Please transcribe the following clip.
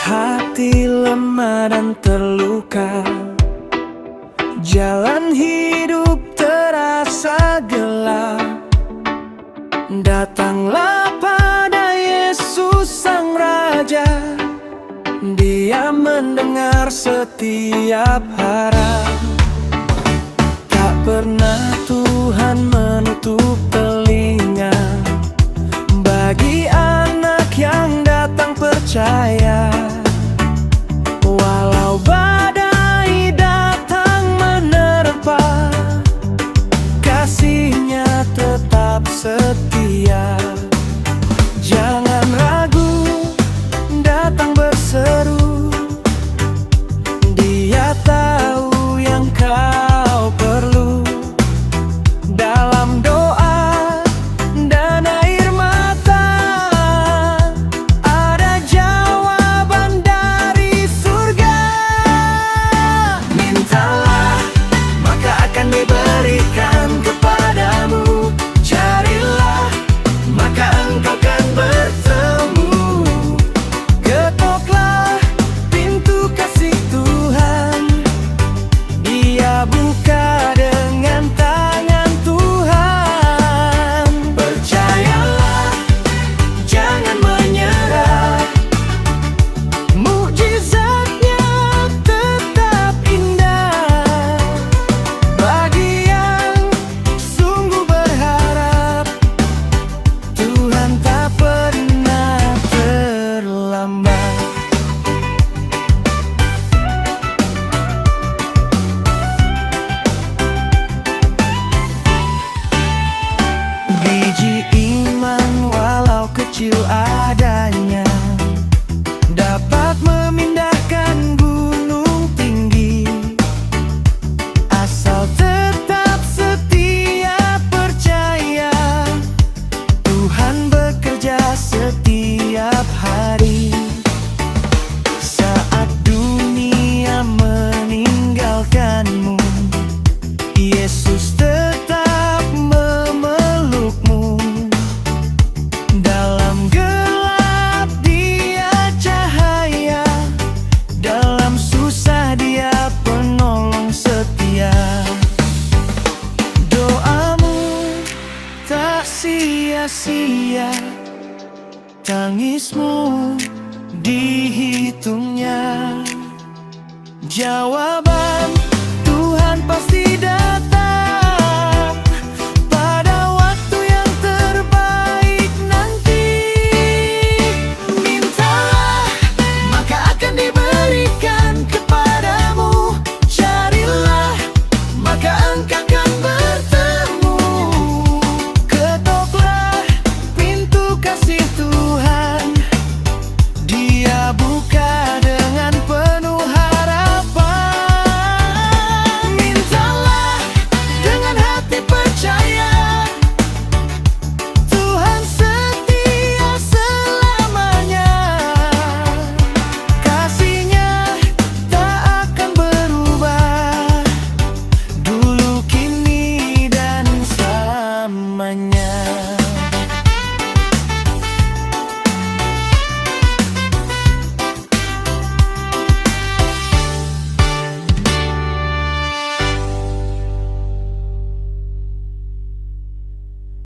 hati lemah dan terluka, jalan hidup terasa gelap. Datanglah pada Yesus Sang Raja, Dia mendengar setiap harap. Tak pernah Tuhan menutup telinga bagi anak yang datang percaya. Walau badai datang menerpa, kasih-Nya tetap setia. Jangan ragu, datang berseru, Dia tahu yang kau perlu. Dalam doa dan air mata ada jawaban dari surga. Mintalah, maka akan diberikan kepadamu. Carilah, maka engkau akan bertemu. Ketoklah pintu kasih Tuhan, Dia buka dengan tangan Tuhan. Percayalah, jangan menyerah, mukjizat-Nya tetap indah. Bagi yang sungguh berharap, Tuhan tak pernah terlambat. Biji iman walau kecil adanya dapat memindahkan gunung tinggi, asal tetap setia percaya. Tuhan bekerja setiap hari. Saat dunia meninggalkanmu, Yesus tetap memelukmu. Dalam gelap Dia cahaya, dalam susah Dia penolong setia. Doamu tak sia-sia, tangismu dihitung-Nya. Jawaban Tuhan pasti datang pada waktu yang terbaik nanti. Mintalah, maka akan diberikan kepadamu. Carilah, maka engkau akan bertemu. Ketoklah pintu kasih Tuhan, Dia buka dengan penuh harapan. Mintalah dengan hati percaya, Tuhan setia selamanya. Kasih-Nya tak akan berubah, dulu, kini, dan selamanya.